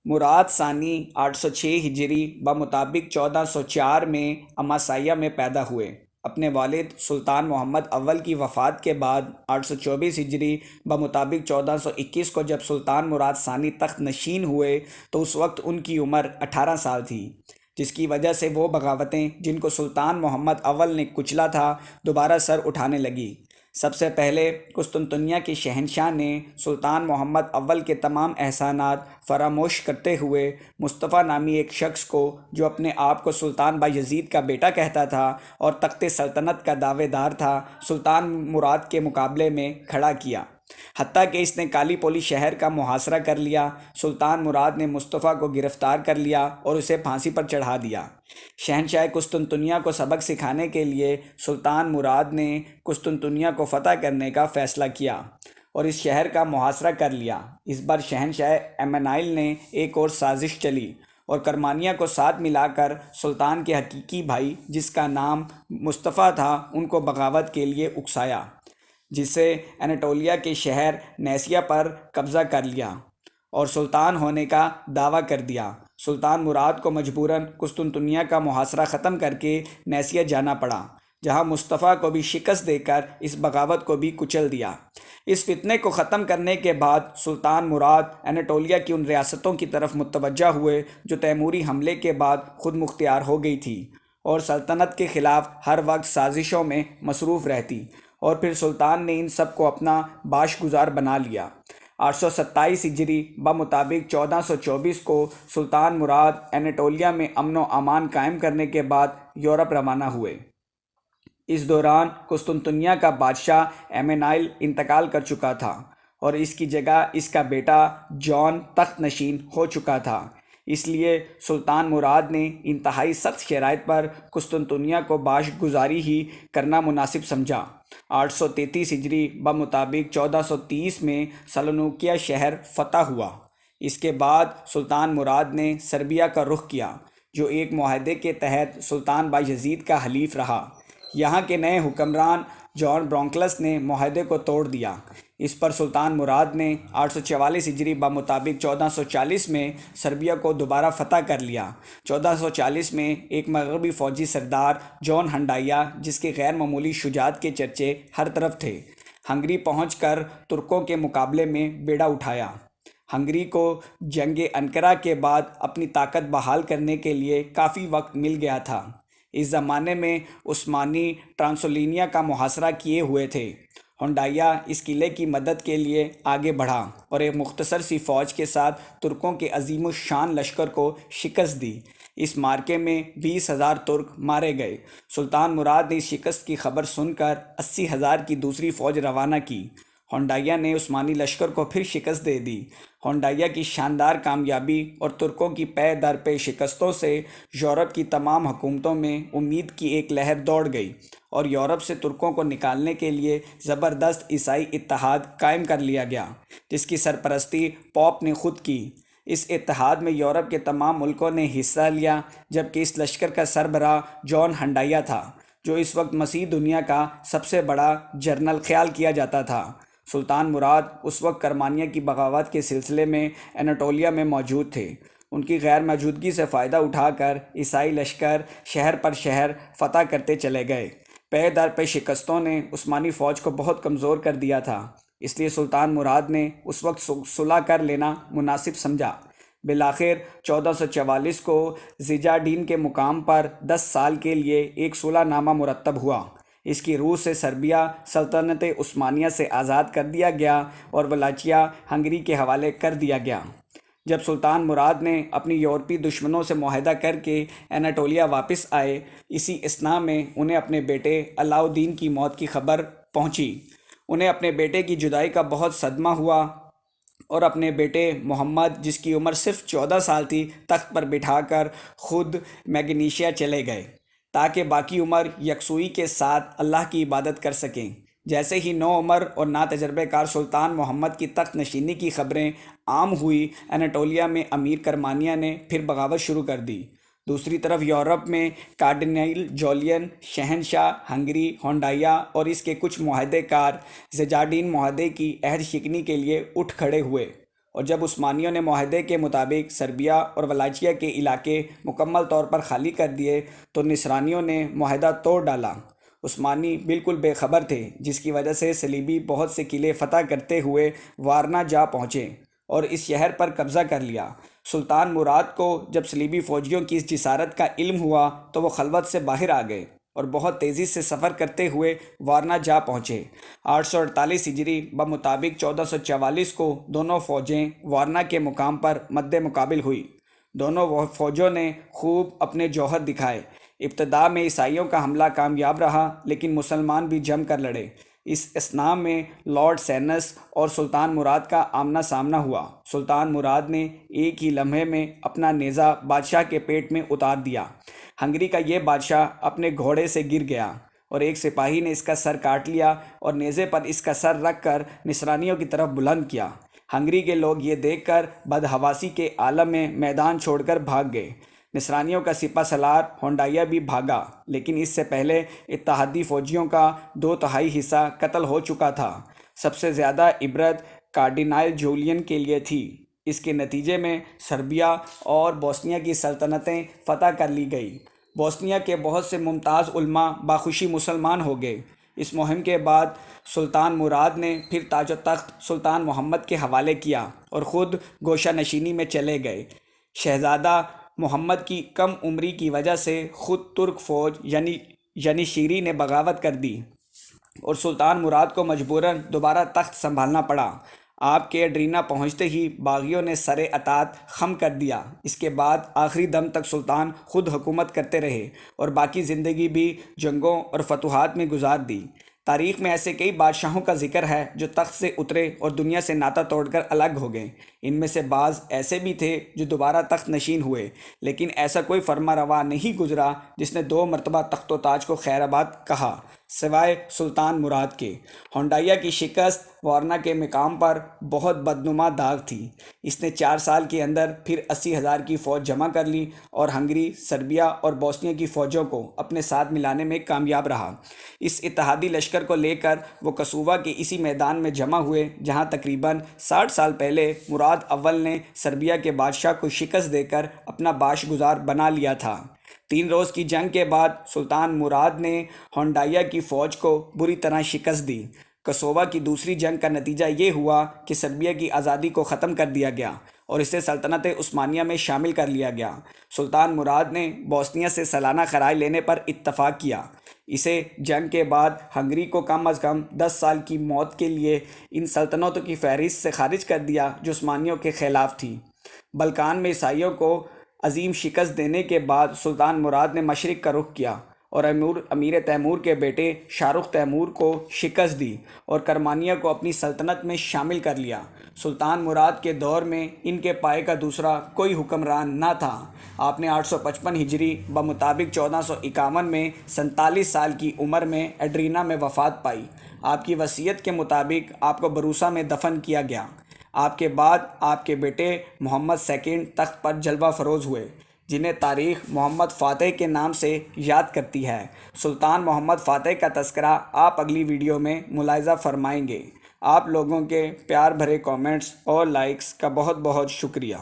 مراد ثانی 806 ہجری بمطابق 1404 میں اماسیہ میں پیدا ہوئے۔ اپنے والد سلطان محمد اول کی وفات کے بعد 824 ہجری بمطابق 1421 کو جب سلطان مراد ثانی تخت نشین ہوئے تو اس وقت ان کی عمر 18 سال تھی، جس کی وجہ سے وہ بغاوتیں جن کو سلطان محمد اول نے کچلا تھا دوبارہ سر اٹھانے لگی۔ سب سے پہلے قسطنطنیہ کے شہنشاہ نے سلطان محمد اول کے تمام احسانات فراموش کرتے ہوئے مصطفیٰ نامی ایک شخص کو، جو اپنے آپ کو سلطان بایزید کا بیٹا کہتا تھا اور تخت سلطنت کا دعوے دار تھا، سلطان مراد کے مقابلے میں کھڑا کیا، حتیٰ کہ اس نے کالی پولی شہر کا محاصرہ کر لیا۔ سلطان مراد نے مصطفیٰ کو گرفتار کر لیا اور اسے پھانسی پر چڑھا دیا۔ شہنشاہ قسطنطنیہ کو سبق سکھانے کے لیے سلطان مراد نے قسطنطنیہ کو فتح کرنے کا فیصلہ کیا اور اس شہر کا محاصرہ کر لیا۔ اس بار شہنشاہ ایمنائل نے ایک اور سازش چلی اور کرمانیہ کو ساتھ ملا کر سلطان کے حقیقی بھائی، جس کا نام مصطفیٰ تھا، ان کو بغاوت کے لیے اکسایا، جس سے اناٹولیہ کے شہر نیسیا پر قبضہ کر لیا اور سلطان ہونے کا دعویٰ کر دیا۔ سلطان مراد کو مجبوراً قسطنطنیہ کا محاصرہ ختم کر کے نیسیا جانا پڑا، جہاں مصطفیٰ کو بھی شکست دے کر اس بغاوت کو بھی کچل دیا۔ اس فتنے کو ختم کرنے کے بعد سلطان مراد اناٹولیہ کی ان ریاستوں کی طرف متوجہ ہوئے جو تیموری حملے کے بعد خود مختار ہو گئی تھی اور سلطنت کے خلاف ہر وقت سازشوں میں مصروف رہتی، اور پھر سلطان نے ان سب کو اپنا باش گزار بنا لیا۔ 827 ہجری بمطابق 1424 کو سلطان مراد اناٹولیہ میں امن و امان قائم کرنے کے بعد یورپ روانہ ہوئے۔ اس دوران قسطنطنیہ کا بادشاہ ایمنائل انتقال کر چکا تھا اور اس کی جگہ اس کا بیٹا جان تخت نشین ہو چکا تھا، اس لیے سلطان مراد نے انتہائی سخت شرائط پر قسطنطنیہ کو باش گزاری ہی کرنا مناسب سمجھا۔ 833 ہجری بمطابق 1430 میں سلونیکیا شہر فتح ہوا۔ اس کے بعد سلطان مراد نے سربیا کا رخ کیا، جو ایک معاہدے کے تحت سلطان بایزید کا حلیف رہا۔ یہاں کے نئے حکمران جان برونکلس نے معاہدے کو توڑ دیا۔ اس پر سلطان مراد نے 844 ہجری بمطابق 1440 میں سربیا کو دوبارہ فتح کر لیا۔ 1440 میں ایک مغربی فوجی سردار جان ہنڈائیا، جس کے غیر معمولی شجاعت کے چرچے ہر طرف تھے، ہنگری پہنچ کر ترکوں کے مقابلے میں بیڑا اٹھایا۔ ہنگری کو جنگ انقرہ کے بعد اپنی طاقت بحال کرنے کے لیے کافی وقت مل گیا تھا۔ اس زمانے میں عثمانی ٹرانسلوینیا کا محاصرہ کیے ہوئے تھے۔ ہنڈائیا اس قلعے کی مدد کے لیے آگے بڑھا اور ایک مختصر سی فوج کے ساتھ ترکوں کے عظیم الشان لشکر کو شکست دی۔ اس معرکے میں 20,000 ترک مارے گئے۔ سلطان مراد نے اس شکست کی خبر سن کر 80,000 کی دوسری فوج روانہ کی۔ ہنڈائیا نے عثمانی لشکر کو پھر شکست دے دی۔ ہنڈائیا کی شاندار کامیابی اور ترکوں کی پے در پے شکستوں سے یورپ کی تمام حکومتوں میں امید کی ایک لہر دوڑ گئی اور یورپ سے ترکوں کو نکالنے کے لیے زبردست عیسائی اتحاد قائم کر لیا گیا، جس کی سرپرستی پوپ نے خود کی۔ اس اتحاد میں یورپ کے تمام ملکوں نے حصہ لیا، جبکہ اس لشکر کا سربراہ جان ہنڈائیا تھا، جو اس وقت مسیح دنیا کا سب سے بڑا جنرل خیال کیا جاتا تھا۔ سلطان مراد اس وقت کرمانیہ کی بغاوت کے سلسلے میں اناٹولیہ میں موجود تھے۔ ان کی غیر موجودگی سے فائدہ اٹھا کر عیسائی لشکر شہر پر شہر فتح کرتے چلے گئے۔ پے در پے شکستوں نے عثمانی فوج کو بہت کمزور کر دیا تھا، اس لیے سلطان مراد نے اس وقت صلح کر لینا مناسب سمجھا۔ بالآخر 1444 کو زیجاڈین کے مقام پر 10 سال کے لیے ایک صلح نامہ مرتب ہوا۔ اس کی روح سے سربیا سلطنت عثمانیہ سے آزاد کر دیا گیا اور ولاچیا ہنگری کے حوالے کر دیا گیا۔ جب سلطان مراد نے اپنی یورپی دشمنوں سے معاہدہ کر کے اناٹولیہ واپس آئے، اسی اثناء میں انہیں اپنے بیٹے علاء الدین کی موت کی خبر پہنچی۔ انہیں اپنے بیٹے کی جدائی کا بہت صدمہ ہوا اور اپنے بیٹے محمد، جس کی عمر صرف 14 سال تھی، تخت پر بٹھا کر خود میگنیشیا چلے گئے تاکہ باقی عمر یکسوئی کے ساتھ اللہ کی عبادت کر سکیں۔ جیسے ہی نو عمر اور ناتجربہ کار سلطان محمد کی تخت نشینی کی خبریں عام ہوئی، اناٹولیہ میں امیر کرمانیہ نے پھر بغاوت شروع کر دی۔ دوسری طرف یورپ میں کارڈینل جولین، شہنشاہ ہنگری ہنڈائیا اور اس کے کچھ معاہدے کار زیجاڈین معاہدے کی عہد شکنی کے لیے اٹھ کھڑے ہوئے اور جب عثمانیوں نے معاہدے کے مطابق سربیا اور ولاچیا کے علاقے مکمل طور پر خالی کر دیے تو نصرانیوں نے معاہدہ توڑ ڈالا۔ عثمانی بالکل بے خبر تھے، جس کی وجہ سے صلیبی بہت سے قلعے فتح کرتے ہوئے وارنا جا پہنچے اور اس شہر پر قبضہ کر لیا۔ سلطان مراد کو جب صلیبی فوجیوں کی اس جسارت کا علم ہوا تو وہ خلوت سے باہر آ گئے اور بہت تیزی سے سفر کرتے ہوئے وارنا جا پہنچے۔ 848 ہجری بمطابق 1444 کو دونوں فوجیں وارنا کے مقام پر مد مقابل ہوئی۔ دونوں فوجوں نے خوب اپنے جوہر دکھائے۔ ابتدا میں عیسائیوں کا حملہ کامیاب رہا، لیکن مسلمان بھی جم کر لڑے۔ اس اثناء میں لارڈ سینس اور سلطان مراد کا آمنا سامنا ہوا۔ سلطان مراد نے ایک ہی لمحے میں اپنا نیزہ بادشاہ کے پیٹ میں اتار دیا۔ ہنگری کا یہ بادشاہ اپنے گھوڑے سے گر گیا اور ایک سپاہی نے اس کا سر کاٹ لیا اور نیزے پر اس کا سر رکھ کر نصرانیوں کی طرف بلند کیا۔ ہنگری کے لوگ یہ دیکھ کر بدحواسی کے عالم میں میدان چھوڑ کر بھاگ گئے۔ نصرانیوں کا سپہ سالار ہونڈایا بھی بھاگا، لیکن اس سے پہلے اتحادی فوجیوں کا 2/3 حصہ قتل ہو چکا تھا۔ سب سے زیادہ عبرت کارڈینال جولین کے لیے تھی۔ اس کے نتیجے میں سربیا اور بوسنیا کی سلطنتیں فتح کر لی گئی۔ بوسنیا کے بہت سے ممتاز علماء باخوشی مسلمان ہو گئے۔ اس مہم کے بعد سلطان مراد نے پھر تاج و تخت سلطان محمد کے حوالے کیا اور خود گوشہ نشینی میں چلے گئے۔ شہزادہ محمد کی کم عمری کی وجہ سے خود ترک فوج یعنی شیری نے بغاوت کر دی اور سلطان مراد کو مجبوراً دوبارہ تخت سنبھالنا پڑا۔ آپ کے ایڈرینا پہنچتے ہی باغیوں نے سر اطاعت خم کر دیا۔ اس کے بعد آخری دم تک سلطان خود حکومت کرتے رہے اور باقی زندگی بھی جنگوں اور فتوحات میں گزار دی۔ تاریخ میں ایسے کئی بادشاہوں کا ذکر ہے جو تخت سے اترے اور دنیا سے ناطہ توڑ کر الگ ہو گئے۔ ان میں سے بعض ایسے بھی تھے جو دوبارہ تخت نشین ہوئے، لیکن ایسا کوئی فرما روا نہیں گزرا جس نے 2 مرتبہ تخت و تاج کو خیر آباد کہا، سوائے سلطان مراد کے۔ ہونڈایا کی شکست وارنا کے مقام پر بہت بدنما داغ تھی۔ اس نے 4 سال کے اندر پھر 80,000 کی فوج جمع کر لی اور ہنگری، سربیا اور بوسنیا کی فوجوں کو اپنے ساتھ ملانے میں کامیاب رہا۔ اس اتحادی لشکر کو لے کر وہ کسووا کے اسی میدان میں جمع ہوئے جہاں تقریباً 60 سال پہلے مراد اول نے سربیا کے بادشاہ کو شکست دے کر اپنا باش گزار بنا لیا تھا۔ 3 روز کی جنگ کے بعد سلطان مراد نے ہونڈایا کی فوج کو بری طرح شکست دی۔ کسووا کی دوسری جنگ کا نتیجہ یہ ہوا کہ سربیا کی آزادی کو ختم کر دیا گیا اور اسے سلطنت عثمانیہ میں شامل کر لیا گیا۔ سلطان مراد نے بوسنیا سے سالانہ خراج لینے پر اتفاق کیا۔ اسے جنگ کے بعد ہنگری کو کم از کم 10 سال کی موت کے لیے ان سلطنتوں کی فہرست سے خارج کر دیا جو عثمانیوں کے خلاف تھیں۔ بلکان میں عیسائیوں کو عظیم شکست دینے کے بعد سلطان مراد نے مشرق کا رخ کیا اور امیر تیمور کے بیٹے شاہ رخ تیمور کو شکست دی اور کرمانیہ کو اپنی سلطنت میں شامل کر لیا۔ سلطان مراد کے دور میں ان کے پائے کا دوسرا کوئی حکمران نہ تھا۔ آپ نے 855 ہجری بمطابق 1451 میں 47 سال کی عمر میں ایڈرینا میں وفات پائی۔ آپ کی وصیت کے مطابق آپ کو بروسا میں دفن کیا گیا۔ آپ کے بعد آپ کے بیٹے محمد سیکنڈ تخت پر جلوہ فروز ہوئے، جنہیں تاریخ محمد فاتح کے نام سے یاد کرتی ہے۔ سلطان محمد فاتح کا تذکرہ آپ اگلی ویڈیو میں ملاحظہ فرمائیں گے۔ آپ لوگوں کے پیار بھرے کامنٹس اور لائکس کا بہت بہت شکریہ۔